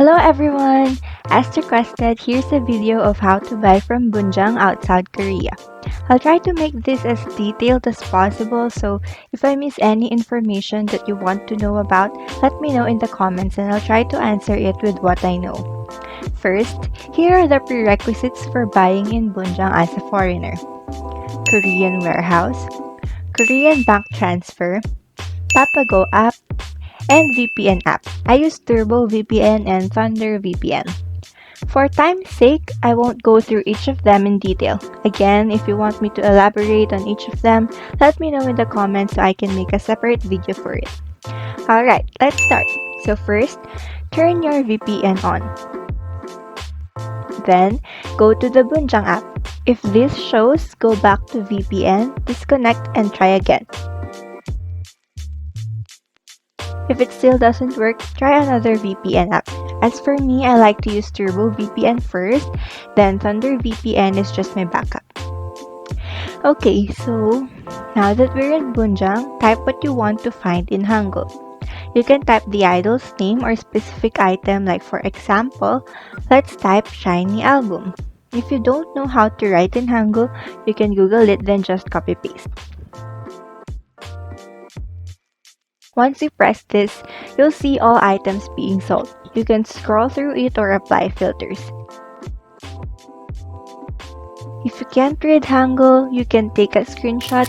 Hello everyone! As requested, here's a video of how to buy from Bunjang outside Korea. I'll try to make this as detailed as possible, so if I miss any information that you want to know about, let me know in the comments and I'll try to answer it with what I know. First, here are the prerequisites for buying in Bunjang as a foreigner. Korean warehouse, Korean bank transfer, Papago app, and VPN app. I use Turbo VPN and Thunder VPN. For time's sake, I won't go through each of them in detail. Again, if you want me to elaborate on each of them, let me know in the comments so I can make a separate video for it. Alright, let's start. So first, turn your VPN on. Then, go to the Bunjang app. If this shows, go back to VPN, disconnect, and try again. If it still doesn't work, try another VPN app. As for me, I like to use Turbo VPN first, then Thunder VPN is just my backup. Okay, so now that we're in Bunjang, type what you want to find in Hangul. You can type the idol's name or specific item, like for example, let's type shiny album. If you don't know how to write in Hangul, you can Google it, then just copy paste. Once you press this, you'll see all items being sold. You can scroll through it or apply filters. If you can't read Hangul, you can take a screenshot,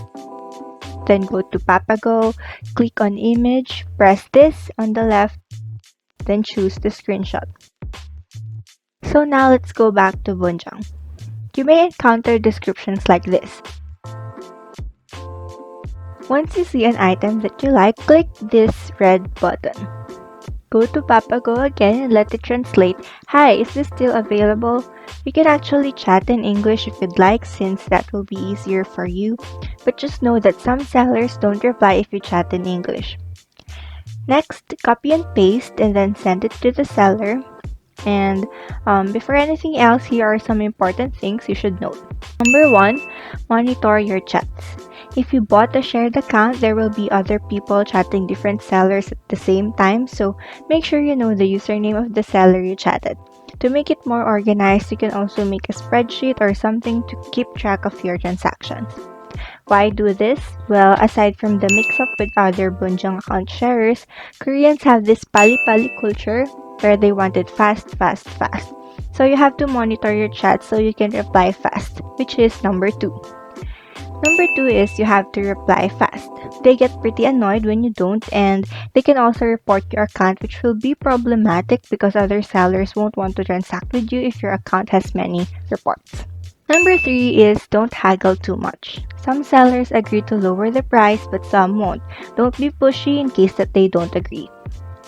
then go to Papago, click on image, press this on the left, then choose the screenshot. So now let's go back to Bunjang. You may encounter descriptions like this. Once you see an item that you like, click this red button. Go to Papago again and let it translate. Hi, is this still available? You can actually chat in English if you'd like, since that will be easier for you. But just know that some sellers don't reply if you chat in English. Next, copy and paste and then send it to the seller. And before anything else, here are some important things you should note. Number 1, monitor your chats. If you bought a shared account, there will be other people chatting different sellers at the same time, so make sure you know the username of the seller you chatted. To make it more organized, you can also make a spreadsheet or something to keep track of your transactions. Why do this? Well, aside from the mix-up with other Bunjang account sharers, Koreans have this pali-pali culture where they want it fast. So you have to monitor your chat so you can reply fast, which is number 2. Number 2 is you have to reply fast. They get pretty annoyed when you don't, and they can also report your account, which will be problematic because other sellers won't want to transact with you if your account has many reports. Number 3 is don't haggle too much. Some sellers agree to lower the price, but some won't. Don't be pushy in case that they don't agree.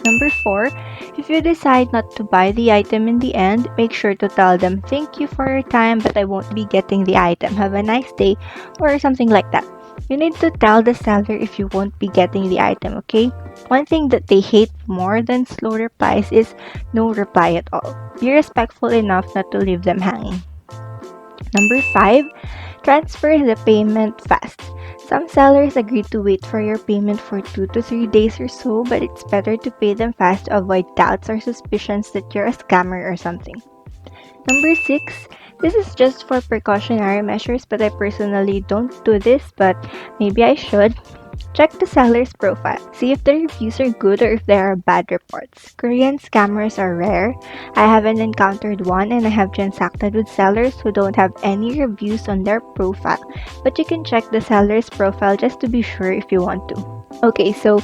Number 4, if you decide not to buy the item in the end, make sure to tell them, thank you for your time, but I won't be getting the item. Have a nice day, or something like that. You need to tell the seller if you won't be getting the item, okay? One thing that they hate more than slow replies is no reply at all. Be respectful enough not to leave them hanging. Number 5, transfer the payment fast. Some sellers agree to wait for your payment for 2 to 3 days or so, but it's better to pay them fast to avoid doubts or suspicions that you're a scammer or something. Number 6, this is just for precautionary measures, but I personally don't do this, but maybe I should. Check the seller's profile. See if the reviews are good or if there are bad reports. Korean scammers are rare. I haven't encountered one, and I have transacted with sellers who don't have any reviews on their profile. But you can check the seller's profile just to be sure if you want to. Okay, so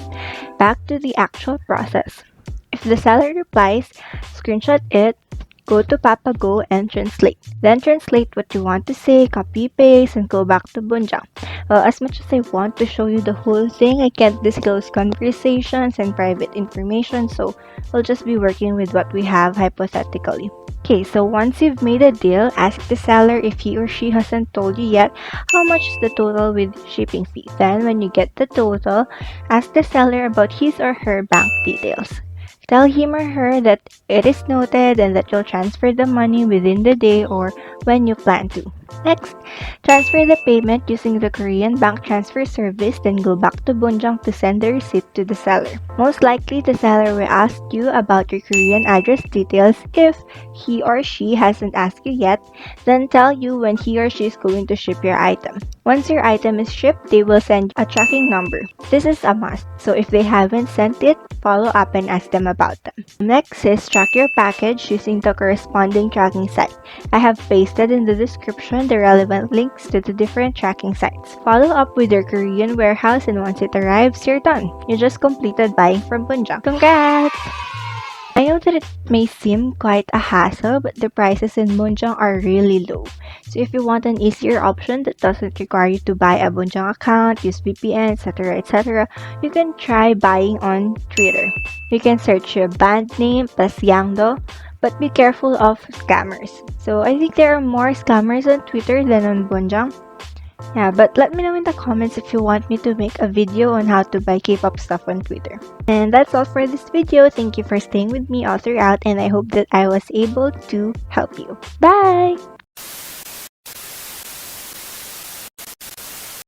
back to the actual process. If the seller replies, screenshot it, go to Papago and translate. Then translate what you want to say, copy paste, and go back to Bunjang. As much as I want to show you the whole thing, I can't disclose conversations and private information, so we'll just be working with what we have hypothetically. Okay, so once you've made a deal, ask the seller if he or she hasn't told you yet how much is the total with shipping fee. Then when you get the total, ask the seller about his or her bank details. Tell him or her that it is noted and that you'll transfer the money within the day or when you plan to. Next, transfer the payment using the Korean bank transfer service, then go back to Bunjang to send the receipt to the seller. Most likely, the seller will ask you about your Korean address details. If he or she hasn't asked you yet, then tell you when he or she is going to ship your item. Once your item is shipped, they will send a tracking number. This is a must, so if they haven't sent it, follow up and ask them about them. Next is track your package using the corresponding tracking site. I have pasted in the description the relevant links to the different tracking sites. Follow up with your Korean warehouse, and once it arrives, you're done. You just completed buying from Bunjang. Congrats! I know that it may seem quite a hassle, but the prices in Bunjang are really low. So if you want an easier option that doesn't require you to buy a Bunjang account, use VPN, etc., you can try buying on Twitter. You can search your band name, Pasyangdo, but be careful of scammers. So I think there are more scammers on Twitter than on Bunjang. Yeah, but let me know in the comments if you want me to make a video on how to buy K-pop stuff on Twitter. And that's all for this video. Thank you for staying with me all throughout, and I hope that I was able to help you. Bye!